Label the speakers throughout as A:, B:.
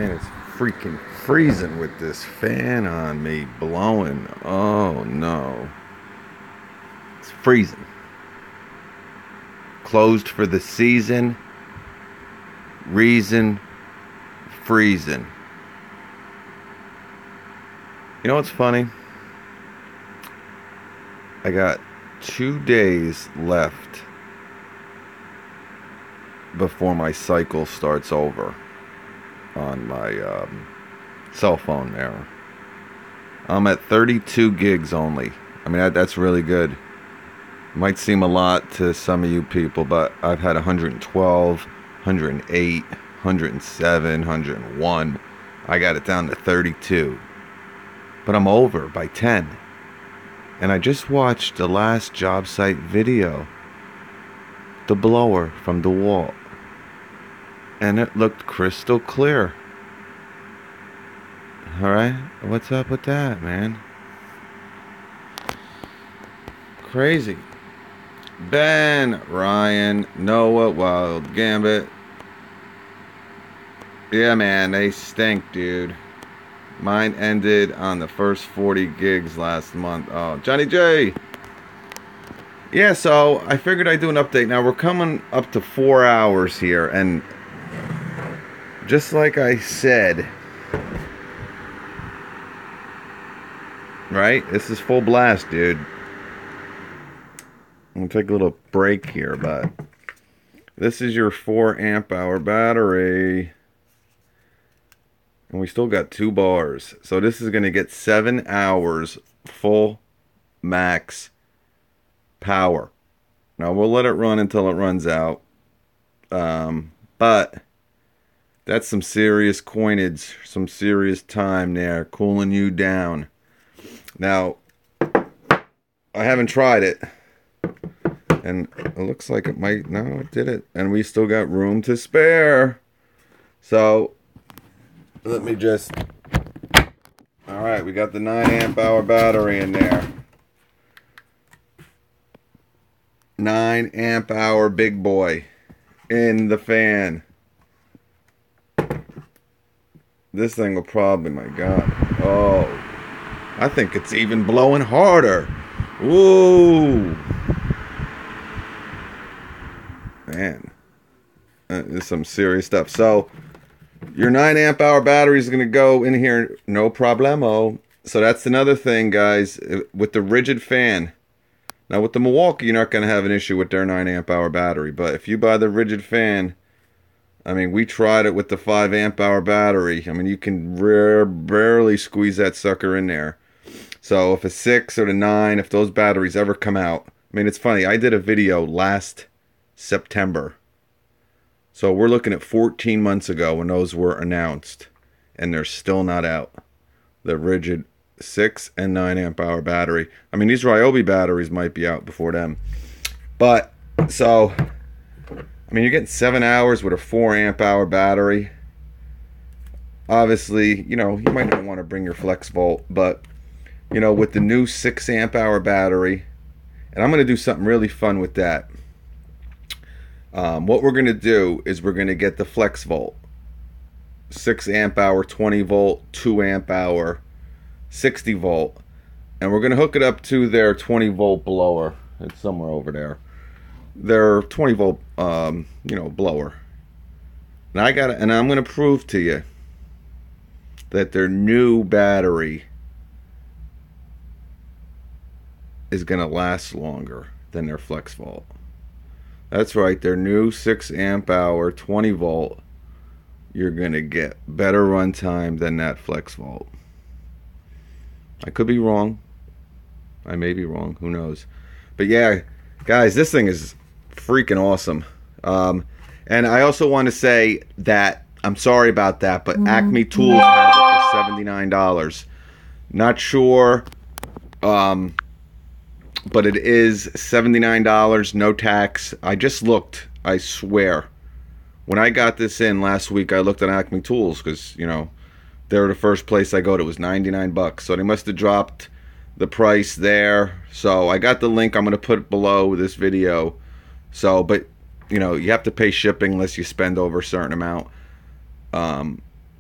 A: Man, it's freaking freezing with this fan on me blowing. Oh no. It's freezing. Closed for the season. Reason freezing. You know what's funny? I got 2 days left before my cycle starts over on my cell phone there. I'm at 32 gigs only. I mean, that's really good. Might seem a lot to some of you people, but I've had 112, 108, 107, 101. I got it down to 32. But I'm over by 10. And I just watched the last job site video. The blower from DeWalt. And it looked crystal clear. Alright? What's up with that, man? Crazy. Ben, Ryan, Noah, Wild Gambit. Yeah, man, they stink, dude. Mine ended on the first 40 gigs last month. Oh, Johnny J. Yeah, so I figured I'd do an update. Now, we're coming up to 4 hours here, and just like I said, right? This is full blast, dude. I'm going to take a little break here, but this is your 4 amp hour battery. And we still got 2 bars. So this is going to get 7 hours full max power. Now we'll let it run until it runs out. But that's some serious coinage, some serious time there, cooling you down. Now, I haven't tried it. And it looks like it might, no, it did it. And we still got room to spare. So, let me just, alright, we got the 9 amp hour battery in there. 9 amp hour big boy in the fan. This thing will probably, my God. Oh, I think it's even blowing harder. Whoa. Man, this is some serious stuff. So, your 9 amp hour battery is going to go in here, no problemo. So that's another thing, guys, with the rigid fan. Now with the Milwaukee, you're not going to have an issue with their 9 amp hour battery. But if you buy the rigid fan, I mean, we tried it with the 5 amp hour battery. I mean, you can barely squeeze that sucker in there. So if a 6 or the 9, if those batteries ever come out. I mean, it's funny. I did a video last September. So we're looking at 14 months ago when those were announced, and they're still not out. The rigid 6 and 9 amp hour battery. I mean, these Ryobi batteries might be out before them. But, so, I mean, you're getting 7 hours with a 4 amp hour battery. Obviously, you know, you might not want to bring your FlexVolt, but, you know, with the new 6 amp hour battery, and I'm going to do something really fun with that. What we're going to do is we're going to get the FlexVolt 6 amp hour 20 volt 2 amp hour 60 volt, and we're going to hook it up to their 20 volt blower. It's somewhere over there, their 20 volt you know, blower. And I'm going to prove to you that their new battery is going to last longer than their FlexVolt. That's right, their new 6 amp hour 20 volt, you're going to get better runtime than that FlexVolt. I could be wrong. I may be wrong, who knows. But yeah, guys, this thing is freaking awesome. And I also want to say that, I'm sorry about that, but Acme Tools has it for $79. Not sure, but it is $79, no tax. I just looked, I swear. When I got this in last week, I looked at Acme Tools because, you know, they're the first place I go to. It was 99 bucks. So they must have dropped the price there. So I got the link. I'm going to put it below this video. So, but, you know, you have to pay shipping unless you spend over a certain amount.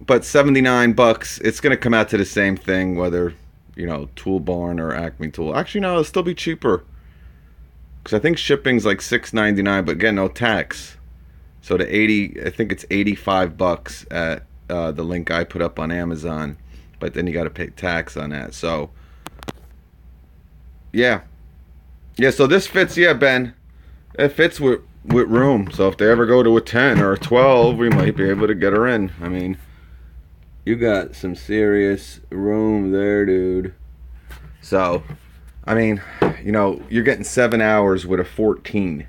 A: but 79 bucks, it's going to come out to the same thing, whether, you know, Tool Barn or Acme Tool. Actually, no, it'll still be cheaper. Because I think shipping's like $6.99, but again, no tax. So the 80, I think it's 85 bucks at the link I put up on Amazon. But then you got to pay tax on that. So, yeah. Yeah, so this fits, yeah, Ben. It fits with room. So if they ever go to a 10 or a 12, we might be able to get her in. I mean, you got some serious room there, dude. So, I mean, you know, you're getting 7 hours with a 14.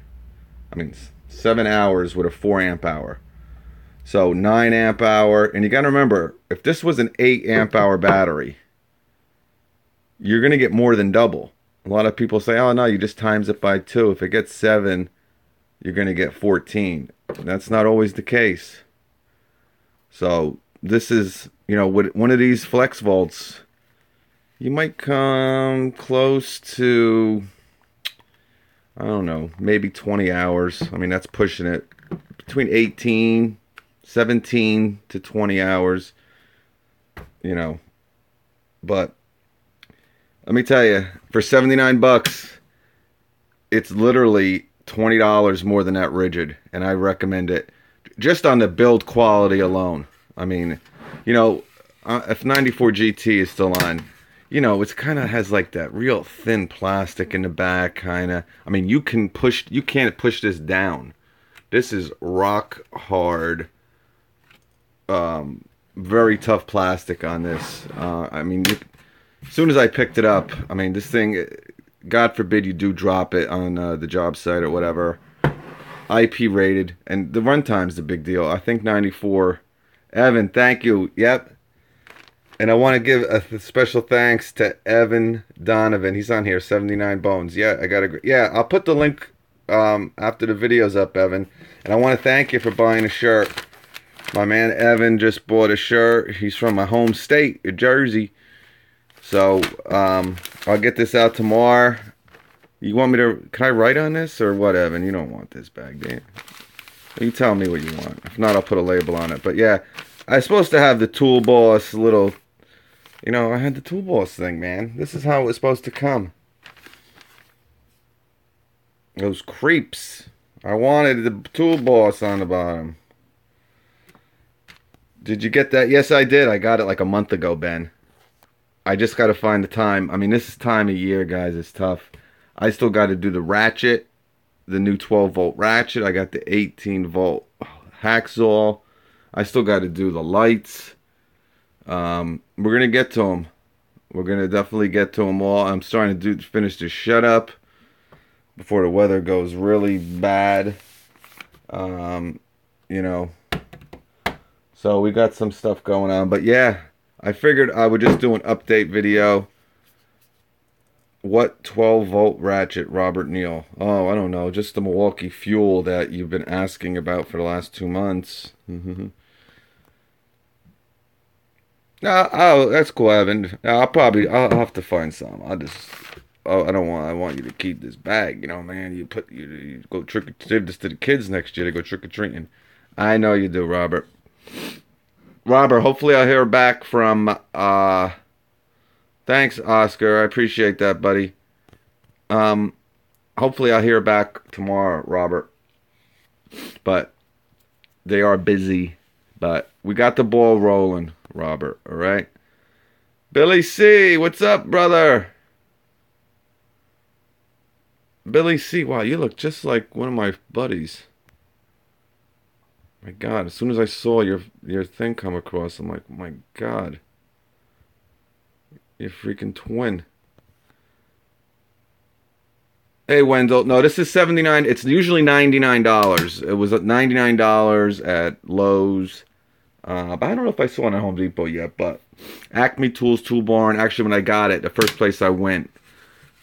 A: I mean, 7 hours with a 4 amp hour. So 9 amp hour. And you got to remember, if this was an 8 amp hour battery, you're going to get more than double. A lot of people say, oh no, you just times it by 2. If it gets 7, you're going to get 14. That's not always the case. So this is, you know, with one of these flex volts, you might come close to, I don't know, maybe 20 hours. I mean, that's pushing it. Between 17 to 20 hours, you know. But let me tell you, for 79 bucks, it's literally $20 more than that Rigid, and I recommend it just on the build quality alone. I mean, you know, if 94 GT is still on, you know, it's kind of has like that real thin plastic in the back, kind of. I mean, you can't push this down. This is rock hard, very tough plastic on this. I mean, as soon as I picked it up, I mean, this thing, God forbid you do drop it on the job site or whatever. IP rated, and the runtime's the big deal. I think 94. Evan, thank you. Yep. And I want to give a special thanks to Evan Donovan. He's on here, 79 Bones. Yeah, I got to. Yeah, I'll put the link after the video's up, Evan. And I want to thank you for buying a shirt. My man Evan just bought a shirt. He's from my home state, New Jersey. So I'll get this out tomorrow. You want me to? Can I write on this or what, Evan? You don't want this bag, do you? You tell me what you want. If not, I'll put a label on it. But yeah, I'm supposed to have the Tool Boss little. You know, I had the Tool Boss thing, man. This is how it was supposed to come. Those creeps. I wanted the Tool Boss on the bottom. Did you get that? Yes, I did. I got it like a month ago, Ben. I just got to find the time. I mean, this time of year, guys, is tough. I still got to do the ratchet, the new 12-volt ratchet. I got the 18-volt hacksaw. I still got to do the lights. We're going to get to them. We're going to definitely get to them all. I'm starting to finish the shut up before the weather goes really bad. You know. So we got some stuff going on. But yeah, I figured I would just do an update video. What 12-volt ratchet, Robert Neal? Oh, I don't know. Just the Milwaukee Fuel that you've been asking about for the last 2 months. Oh, that's cool, Evan. I'll have to find some. I want you to keep this bag. You know, man. You go save this to the kids next year to go trick or treating. I know you do, Robert. Robert, hopefully I'll hear back from. Thanks, Oscar. I appreciate that, buddy. Hopefully I'll hear back tomorrow, Robert. But they are busy. But we got the ball rolling, Robert. All right. Billy C, what's up, brother? Billy C, wow, you look just like one of my buddies. My God, as soon as I saw your thing come across, I'm like, my God. You're freaking twin. Hey, Wendell. No, this is $79. It's usually $99. It was at $99 at Lowe's. But I don't know if I saw it at Home Depot yet. But Acme Tools, Tool Barn. Actually, when I got it, the first place I went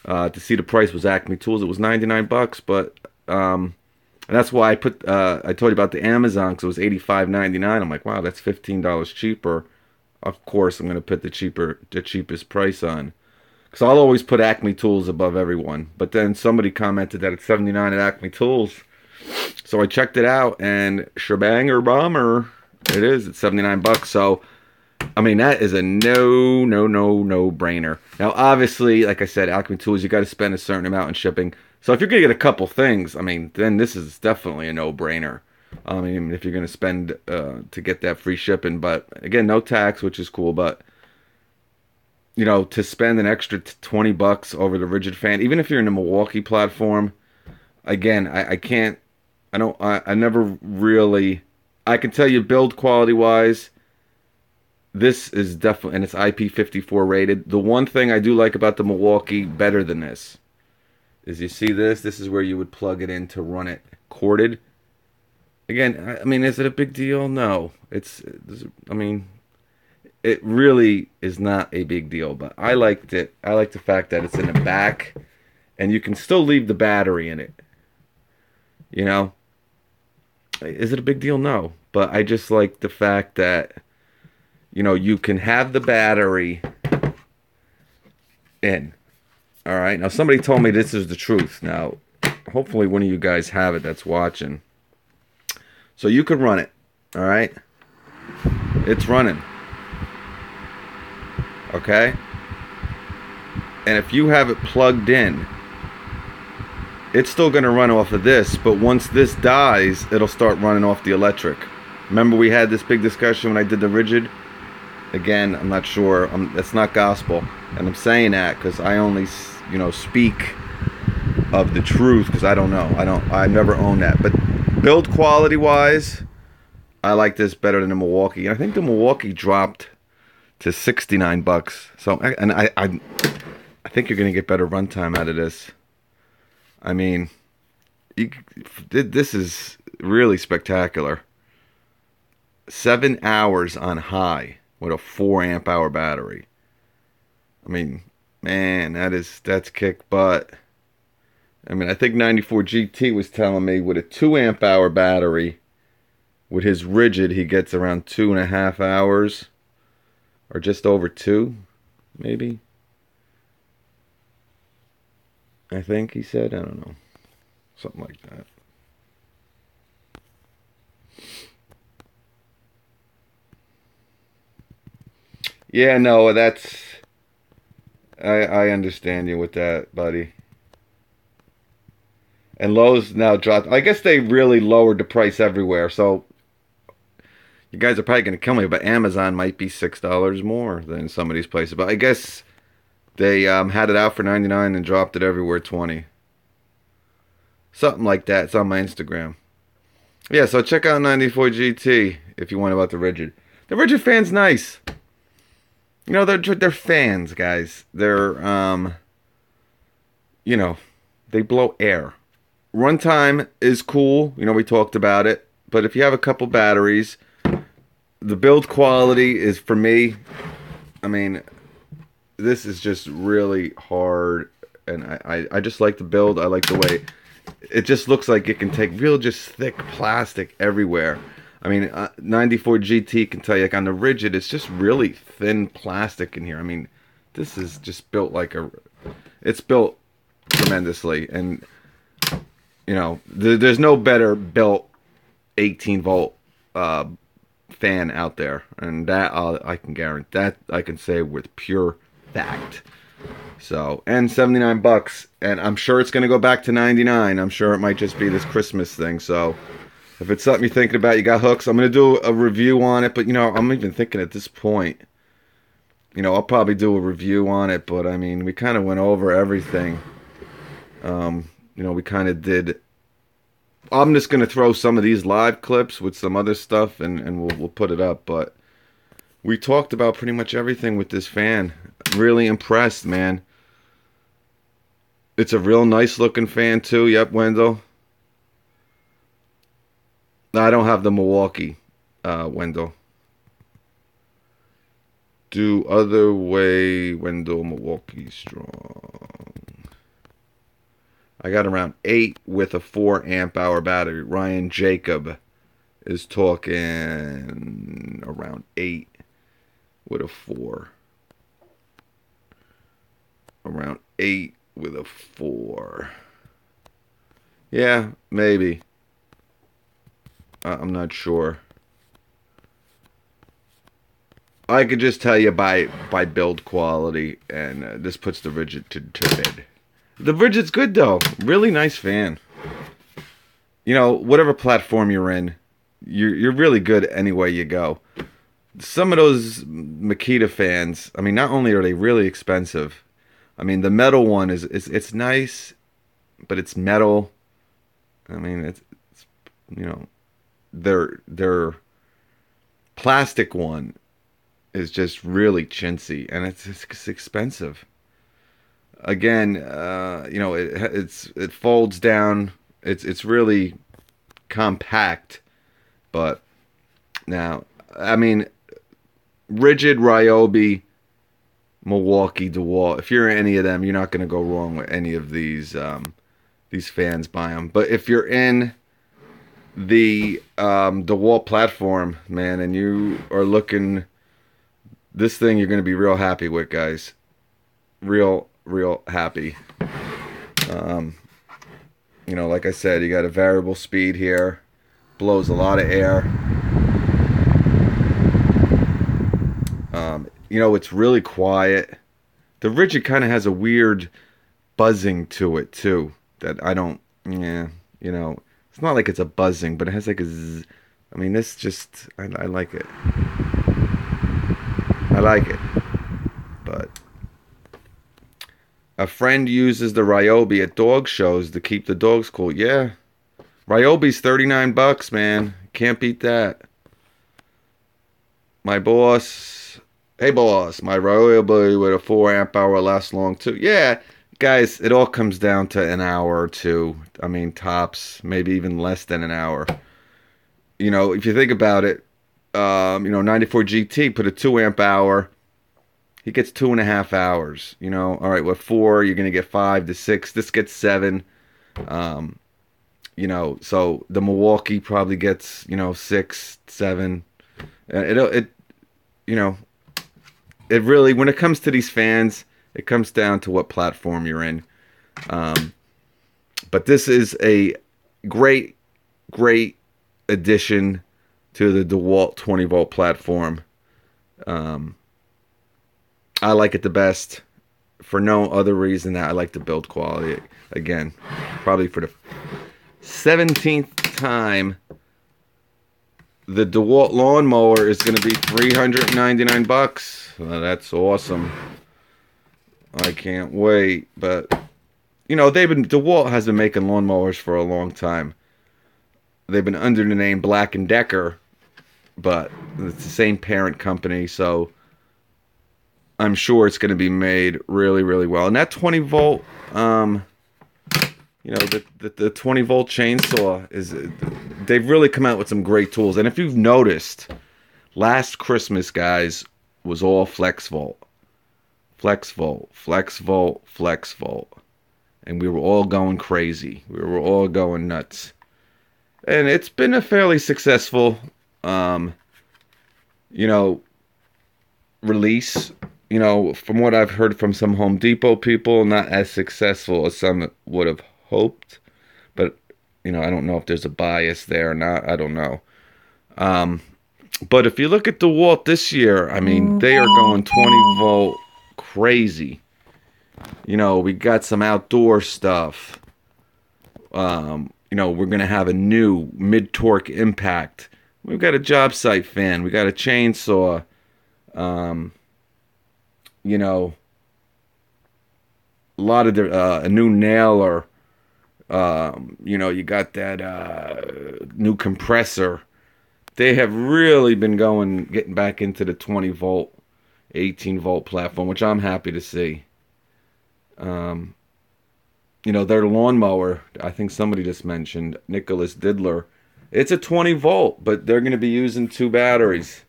A: to see the price was Acme Tools. It was 99 bucks. But and that's why I put. I told you about the Amazon because it was $85.99. I'm like, wow, that's $15 cheaper. Of course, I'm going to put the cheapest price on. Because I'll always put Acme Tools above everyone. But then somebody commented that it's $79 at Acme Tools. So I checked it out, and shebanger bomber, It is. It's 79 bucks. So, I mean, that is a no brainer. Now, obviously, like I said, Alchemy Tools, you got to spend a certain amount in shipping. So if you're going to get a couple things, I mean, then this is definitely a no-brainer. I mean, if you're going to spend to get that free shipping. But again, no tax, which is cool. But, you know, to spend an extra 20 bucks over the Rigid fan, even if you're in the Milwaukee platform, again, I can't, I never really, I can tell you build quality wise, this is definitely, and it's IP54 rated. The one thing I do like about the Milwaukee better than this is, you see this? This is where you would plug it in to run it corded. Again, I mean, is it a big deal? No. I mean, it really is not a big deal, but I liked it. I like the fact that it's in the back, and you can still leave the battery in it. You know? Is it a big deal? No. But I just like the fact that, you know, you can have the battery in. All right. Now, somebody told me this is the truth. Now, hopefully one of you guys have it that's watching. So you could run it. All right. It's running. Okay. And if you have it plugged in, it's still going to run off of this. But once this dies, it'll start running off the electric. Remember we had this big discussion when I did the Rigid? Again, I'm not sure. That's not gospel. And I'm saying that because I only, you know, speak of the truth, because I don't know. I've never owned that. But build quality wise, I like this better than the Milwaukee. And I think the Milwaukee dropped to 69 bucks. So, and I think you're going to get better runtime out of this. I mean, this is really spectacular. 7 hours on high with a 4 amp hour battery. I mean, man, that's kick butt. I mean, I think 94 GT was telling me with a 2 amp hour battery, with his Rigid, he gets around 2.5 hours, or just over 2, maybe. I think he said, I don't know, something like that. Yeah, no, that's, I understand you with that, buddy. And Lowe's now dropped. I guess they really lowered the price everywhere. So you guys are probably going to kill me, but Amazon might be $6 more than some of these places. But I guess they had it out for 99 and dropped it everywhere 20. Something like that. It's on my Instagram. Yeah, so check out 94 GT if you want about the Rigid. The Rigid fan's nice. You know, they're fans, guys. They're you know, they blow air. Runtime is cool. You know, we talked about it. But if you have a couple batteries, the build quality is, for me, I mean, this is just really hard. And I just like the build. I like the way it just looks like it can take real just thick plastic everywhere. I mean, 94 GT can tell you, like on the Rigid, it's just really thin plastic in here. I mean, this is just built like it's built tremendously. And you know, there's no better built 18 volt fan out there, and that I can guarantee, that I can say with pure fact. So, and 79 bucks, and I'm sure it's going to go back to 99. I'm sure it might just be this Christmas thing. So, if it's something you're thinking about, you got hooks, I'm going to do a review on it. But you know, I'm even thinking at this point, you know, I'll probably do a review on it. But I mean, we kind of went over everything. You know, we kind of did. I'm just going to throw some of these live clips with some other stuff, and we'll put it up. But we talked about pretty much everything with this fan. Really impressed, man. It's a real nice looking fan too. Yep, Wendell. No, I don't have the Milwaukee, Wendell. Do other way, Wendell, Milwaukee strong. I got around 8 with a 4 amp hour battery. Ryan Jacob is talking around 8 with a 4. Around 8 with a 4. Yeah, maybe. I'm not sure. I could just tell you by build quality, and this puts the Ridgid to bed. The Ridgid's good though, really nice fan. You know, whatever platform you're in, you're really good anyway you go. Some of those Makita fans, I mean, not only are they really expensive, I mean, the metal one is it's nice, but it's metal. I mean, it's you know, their plastic one is just really chintzy, and it's expensive. Again, you know, it folds down. It's really compact, but now, I mean, Ridgid, Ryobi, Milwaukee, DeWalt. If you're in any of them, you're not going to go wrong with any of these fans. Buy them. But if you're in the DeWalt platform, man, and you are looking, this thing you're going to be real happy with, guys. Real happy. You know, like I said, you got a variable speed here. Blows a lot of air. You know, it's really quiet. The Ridgid kind of has a weird buzzing to it too. That I don't. Yeah, you know, it's not like it's a buzzing, but it has like a zzz. I mean, this just I like it. I like it. But a friend uses the Ryobi at dog shows to keep the dogs cool. Yeah. Ryobi's $39, man. Can't beat that. My boss, hey boss, my Ryobi with a 4 amp hour lasts long too. Yeah, guys, it all comes down to an hour or two. I mean, tops, maybe even less than an hour. You know, if you think about it, you know, 94 GT put a 2 amp hour. He gets 2.5 hours. You know, all right, with 4, you're gonna get 5 to 6. This gets 7. You know, so the Milwaukee probably gets, you know, 6, 7. It you know, it really, when it comes to these fans, it comes down to what platform you're in. But this is a great addition to the DeWalt 20 volt platform. I like it the best for no other reason that I like the build quality. Again, probably for the 17th time, the DeWalt lawnmower is going to be $399. Well, that's awesome. I can't wait. But you know, DeWalt has been making lawnmowers for a long time. They've been under the name Black & Decker, but it's the same parent company, so I'm sure it's going to be made really well. And that 20 volt, you know, the 20 volt chainsaw is, they've really come out with some great tools. And if you've noticed, last Christmas, guys, was all flex volt. Flex volt. And we were all going crazy. We were all going nuts. And it's been a fairly successful, you know, release. You know, from what I've heard from some Home Depot people, not as successful as some would have hoped. But, you know, I don't know if there's a bias there or not. I don't know. But if you look at DeWalt this year, I mean, they are going 20 volt crazy. You know, we got some outdoor stuff. You know, we're going to have a new mid-torque impact. We've got a job site fan. We got a chainsaw. You know, a lot of a new nailer. You know, you got that new compressor. They have really been getting back into the 20 volt, 18 volt platform, which I'm happy to see. You know, their lawnmower, I think somebody just mentioned, Nicholas Diddler. It's a 20 volt, but they're going to be using 2 batteries.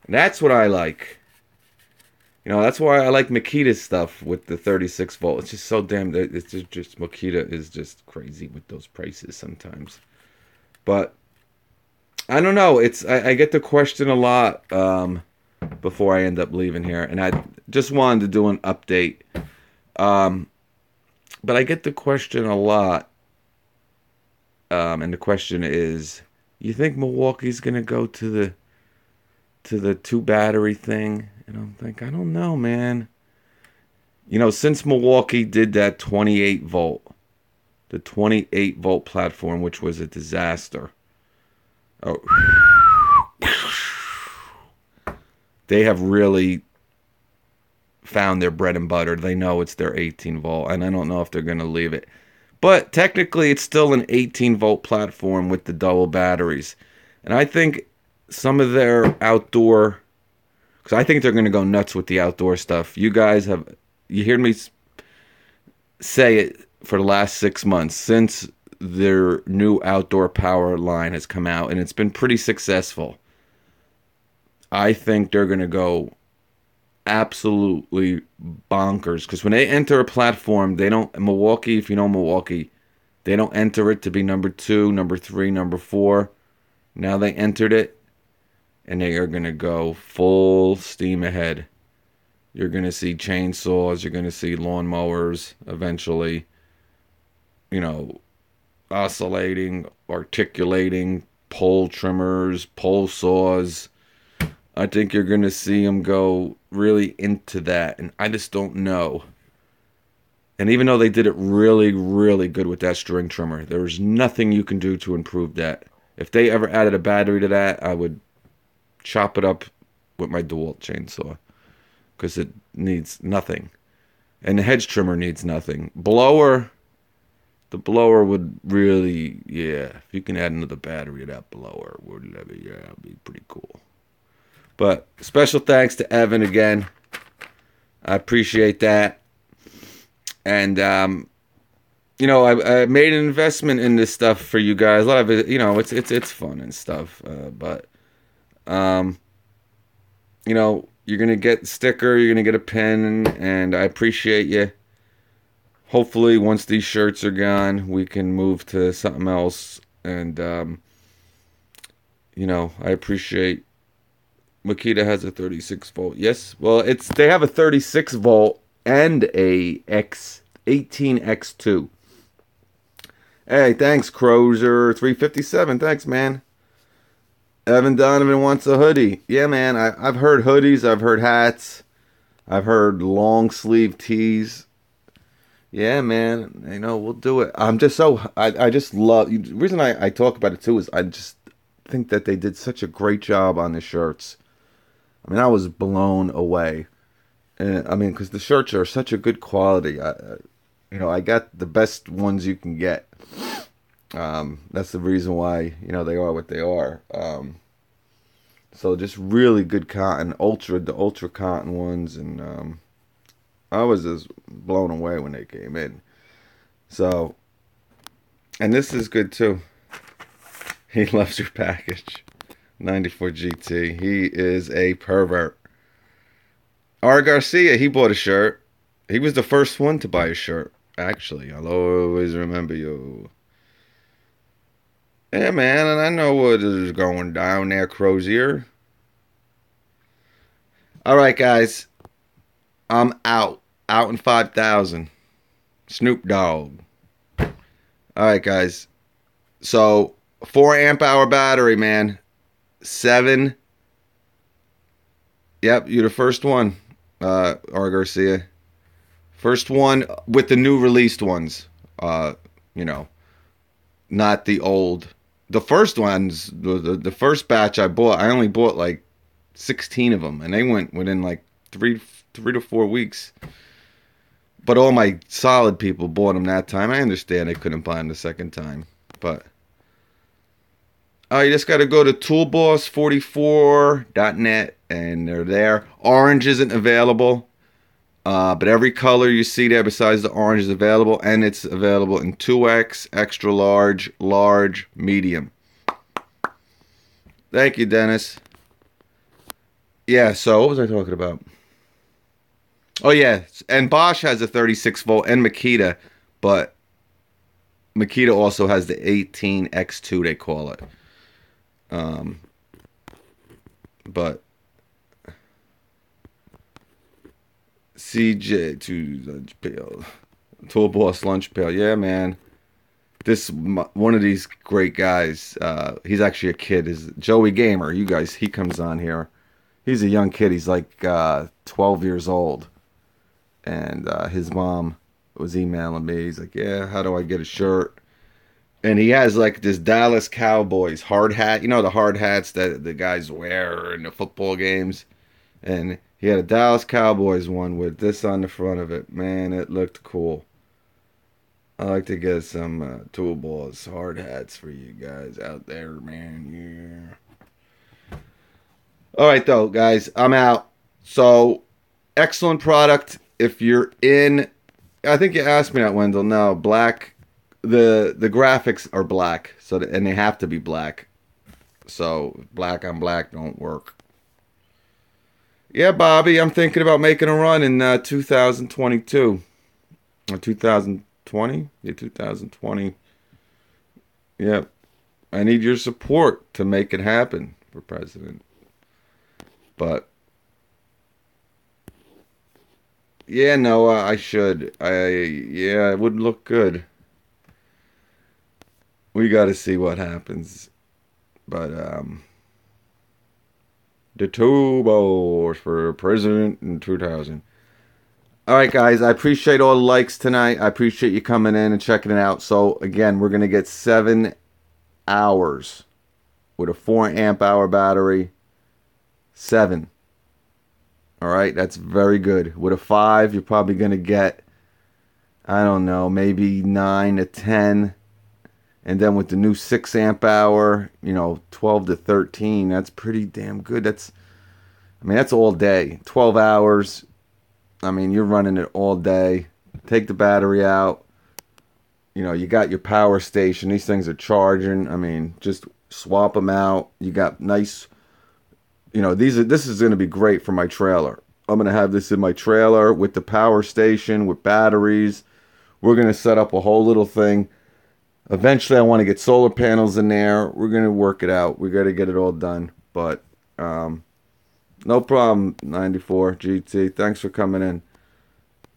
A: And that's what I like. You know, that's why I like Makita's stuff with the 36 volt. It's just so damn, it's just Makita is just crazy with those prices sometimes. But I don't know. I get the question a lot before I end up leaving here, and I just wanted to do an update. But I get the question a lot, and the question is, you think Milwaukee's gonna go to to the 2 battery thing, and I'm thinking, I don't know, man. You know, since Milwaukee did that 28 volt, the 28 volt platform, which was a disaster. Oh, they have really found their bread and butter. They know it's their 18 volt, and I don't know if they're going to leave it. But technically, it's still an 18 volt platform with the double batteries. And I think some of their outdoor, because I think they're going to go nuts with the outdoor stuff. You guys have, you heard me say it for the last 6 months since their new outdoor power line has come out, and it's been pretty successful. I think they're going to go absolutely bonkers, because when they enter a platform, they don't, Milwaukee, if you know Milwaukee, they don't enter it to be number 2, number 3, number 4. Now they entered it, and they are going to go full steam ahead. You're going to see chainsaws, you're going to see lawnmowers eventually, you know, oscillating, articulating, pole trimmers, pole saws. I think you're going to see them go really into that, and I just don't know. And even though they did it really, really good with that string trimmer, there's nothing you can do to improve that. If they ever added a battery to that, I would chop it up with my DeWalt chainsaw, because it needs nothing. And the hedge trimmer needs nothing. Blower, the blower would really, yeah, if you can add another battery to that blower, yeah, it'd be pretty cool. But special thanks to Evan again. I appreciate that. And, you know, I made an investment in this stuff for you guys. A lot of it, you know, it's fun and stuff. But, you know, you're going to get a sticker, you're going to get a pin, and I appreciate you. Hopefully, once these shirts are gone, we can move to something else. And, you know, I appreciate. Makita has a 36 volt. Yes, well, they have a 36 volt and a X18X2. Hey, thanks, Crozer 357. Thanks, man. Evan Donovan wants a hoodie. Yeah, man. I've heard hoodies. I've heard hats. I've heard long sleeve tees. Yeah, man. You know, we'll do it. I'm just so I just love. The reason I talk about it too is I just think that they did such a great job on the shirts. I mean, I was blown away. And, I mean, because the shirts are such a good quality. You know, I got the best ones you can get. That's the reason why, you know, they are what they are. So just really good cotton, the ultra cotton ones, and I was just blown away when they came in. So, and this is good too. He loves your package. 94 GT. He is a pervert. R. Garcia, he bought a shirt. He was the first one to buy a shirt, actually. I'll always remember you. Yeah, man, and I know what is going down there, Crozier. Alright, guys. I'm out. Out in 5,000. Snoop Dogg. Alright, guys. So, 4 amp hour battery, man. 7. Yep, you're the first one, R. Garcia. First one with the new released ones. You know, not the old. The first ones, the first batch I bought, I only bought like 16 of them, and they went within like 3 to 4 weeks. But all my solid people bought them that time. I understand they couldn't buy them the second time, but. You just got to go to toolboss44.net, and they're there. Orange isn't available, but every color you see there besides the orange is available, and it's available in 2X, extra large, large, medium. Thank you, Dennis. Yeah, so what was I talking about? Oh, yeah, and Bosch has a 36 volt and Makita, but Makita also has the 18X2, they call it. But CJ to lunch pail, Tool Boss lunch pail. Yeah, man. One of these great guys. He's actually a kid. Is Joey Gamer. You guys. He comes on here. he's a young kid. He's like 12 years old. And his mom was emailing me. He's like, yeah, how do I get a shirt? And he has like this Dallas Cowboys hard hat. You know, the hard hats that the guys wear in the football games. And he had a Dallas Cowboys one with this on the front of it. Man, it looked cool. I like to get some Tool Balls hard hats for you guys out there, man. Yeah. All right, though, guys, I'm out. So, excellent product. If you're in, I think you asked me that, Wendell. No, black. The graphics are black, and they have to be black. So black on black don't work. Yeah, Bobby, I'm thinking about making a run in 2022 or 2020. Yeah, 2020. Yeah, I need your support to make it happen for president. But yeah, Noah, I should. Yeah, it would look good. We got to see what happens. But the Tubos for president in 2000. All right, guys, I appreciate all the likes tonight. I appreciate you coming in and checking it out. So again, we're gonna get 7 hours with a 4 amp hour battery. 7. All right, that's very good. With a 5, you're probably gonna get, I don't know, maybe 9 to 10. And then with the new 6 amp hour, 12 to 13, that's pretty damn good. That's all day. 12 hours. I mean, you're running it all day. Take the battery out. You got your power station. These things are charging. I mean, just swap them out. You got nice, this is going to be great for my trailer. I'm going to have this in my trailer with the power station, with batteries. We're going to set up a whole little thing. Eventually, I want to get solar panels in there. We're going to work it out. We got to get it all done. But no problem, 94 GT. Thanks for coming in.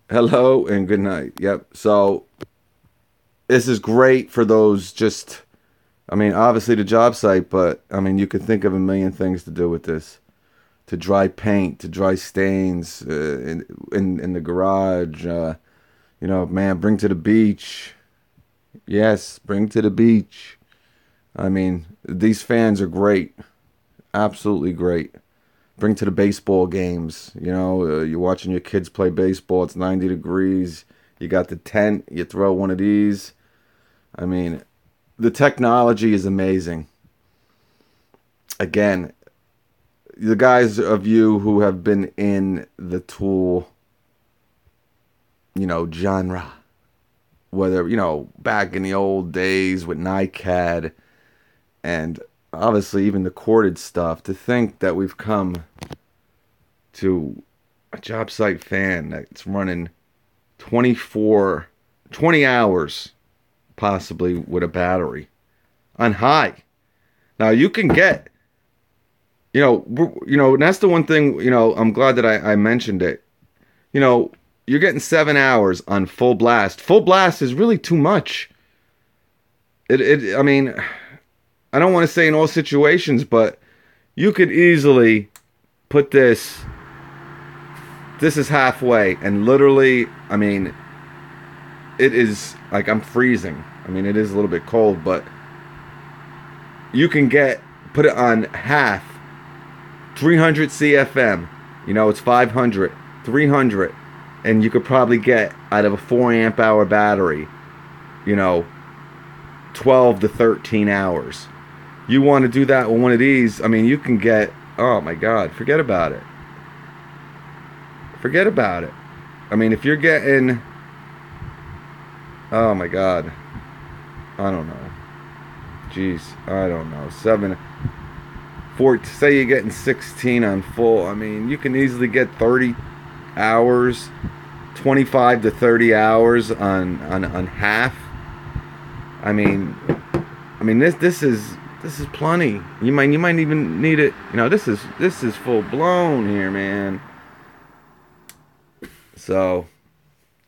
A: Hello and good night. Yep. So this is great for those obviously the job site, but you could think of a million things to do with this. To dry paint, to dry stains in the garage. Bring to the beach. Yes, bring to the beach. These fans are great. Absolutely great. Bring to the baseball games. You're watching your kids play baseball. It's 90 degrees. You got the tent. You throw one of these. The technology is amazing. Again, the guys of you who have been in the tool, genre, whether, back in the old days with NiCad and obviously even the corded stuff, to think that we've come to a job site fan that's running 20 hours possibly with a battery on high. Now you can get, and that's the one thing, I'm glad that I mentioned it. You're getting 7 hours on full blast. Full blast is really too much. I don't want to say in all situations, but you could easily put this is halfway, and literally, it is like I'm freezing. It is a little bit cold, but you can put it on half, 300 CFM. It's 500, 300. And you could probably get, out of a 4 amp hour battery, 12 to 13 hours. You want to do that with one of these, you can get, oh my God, forget about it. Forget about it. If you're getting, oh my God, I don't know. Jeez, I don't know. say you're getting 16 on full, you can easily get 30 hours, 25 to 30 hours on half. This is plenty. You might even need it. This is full blown here, man. So,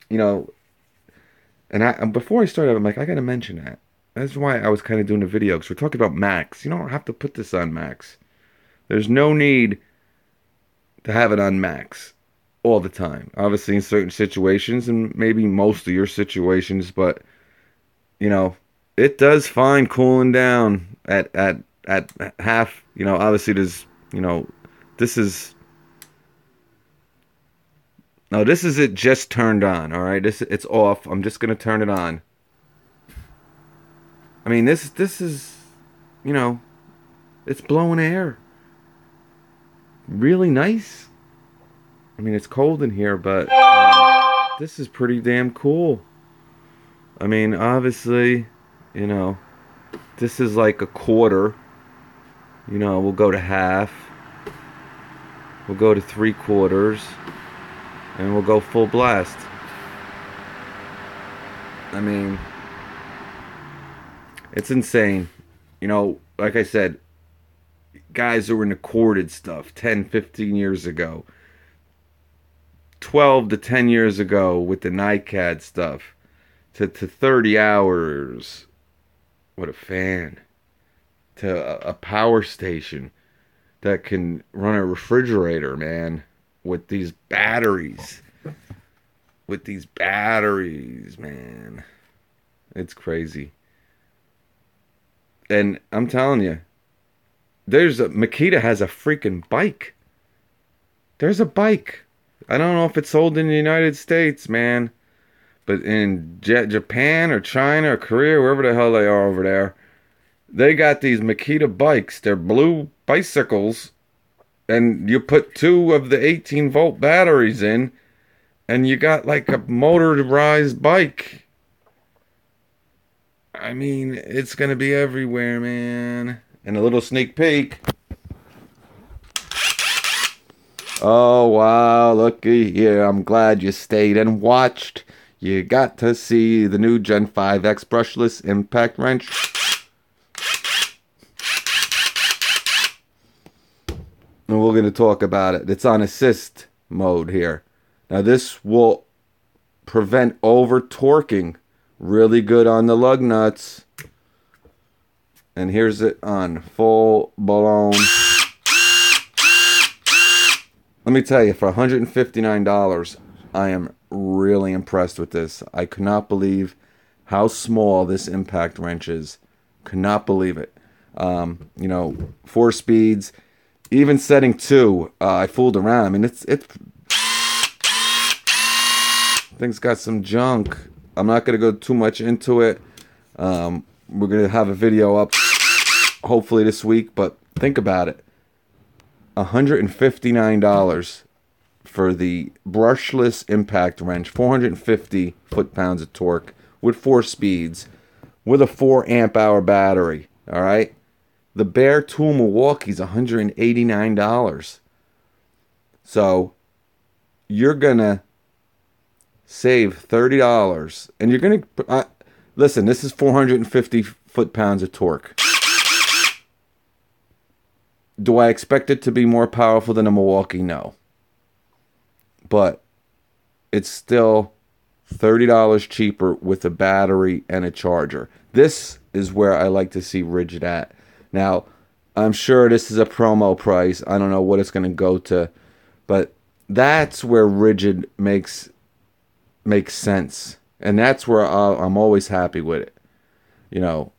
A: and before I started, I'm like, I gotta mention that. That's why I was kind of doing the video, because we're talking about Max. You don't have to put this on Max. There's no need to have it on max all the time. Obviously, in certain situations, and maybe most of your situations, but you know, it does fine cooling down at half. You know, obviously there's this is no, this is it just turned on. All right, this it's off. I'm just gonna turn it on. I mean, this is you know, it's blowing air. Really nice. I mean, it's cold in here, but this is pretty damn cool. I mean, obviously, you know, this is like a quarter. You know, we'll go to half. We'll go to 3/4. And we'll go full blast. I mean, it's insane. You know, like I said, guys who were into corded stuff 10, 15 years ago, 12 to 10 years ago with the NiCad stuff, to 30 hours. What a fan. To a power station that can run a refrigerator, man, with these batteries. With these batteries, man. It's crazy. And I'm telling you, Makita has a freaking bike. There's a bike. I don't know if it's sold in the United States, man. But in Japan or China or Korea, wherever the hell they are over there, they got these Makita bikes. They're blue bicycles. And you put 2 of the 18-volt batteries in, and you got like a motorized bike. I mean, it's going to be everywhere, man. And a little sneak peek. Oh, wow, looky here. I'm glad you stayed and watched. You got to see the new Gen 5X brushless impact wrench. And we're going to talk about it. It's on assist mode here. Now, this will prevent over-torquing. Really good on the lug nuts. And here's it on full blown. Let me tell you, for $159, I am really impressed with this. I could not believe how small this impact wrench is. Could not believe it. You know, 4 speeds. Even setting 2, I fooled around. I mean, it's thing's got some junk. I'm not gonna go too much into it. We're gonna have a video up hopefully this week, but think about it. $159 for the brushless impact wrench, 450 foot-pounds of torque with 4 speeds, with a 4 amp hour battery. All right. The bare tool Milwaukee's $189. So you're gonna save $30, and you're gonna listen. This is 450 foot-pounds of torque. Do I expect it to be more powerful than a Milwaukee? No. But it's still $30 cheaper with a battery and a charger. This is where I like to see Ridgid at. Now, I'm sure this is a promo price. I don't know what it's going to go to. But that's where Ridgid makes sense. And that's where I'm always happy with it. You know,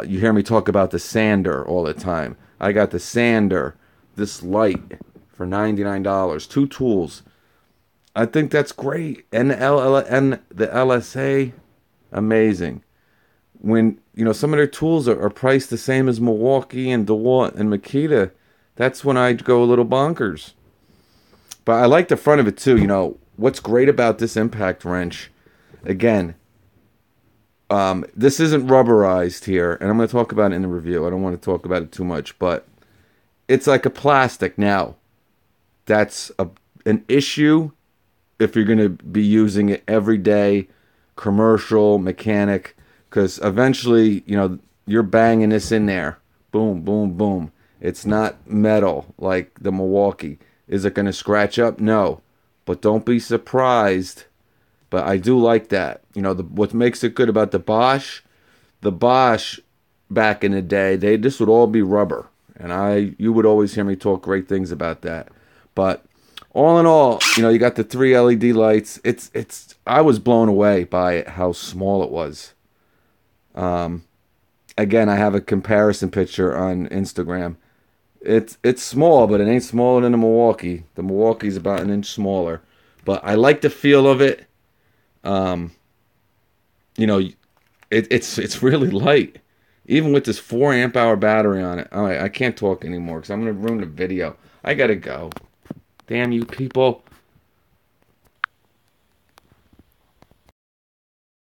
A: you hear me talk about the sander all the time. I got the sander, this light for $99. 2 tools. I think that's great. And the LSA, amazing. When, you know, some of their tools are priced the same as Milwaukee and DeWalt and Makita, that's when I go a little bonkers. But I like the front of it too. You know, what's great about this impact wrench, again, this isn't rubberized here, and I'm going to talk about it in the review. I don't want to talk about it too much, but it's like a plastic. Now, that's an issue if you're going to be using it every day, commercial, mechanic, because eventually, you know, you're banging this in there. Boom, boom, boom. It's not metal like the Milwaukee. Is it going to scratch up? No. But don't be surprised. But I do like that. You know, what makes it good about the Bosch back in the day, this would all be rubber. And you would always hear me talk great things about that. But all in all, you know, you got the 3 LED lights. I was blown away by it, how small it was. Again, I have a comparison picture on Instagram. It's small, but it ain't smaller than the Milwaukee. The Milwaukee's about an inch smaller, but I like the feel of it. You know, it's really light, even with this 4 amp hour battery on it. All right, I can't talk anymore because I'm gonna ruin the video. I gotta go. Damn you people!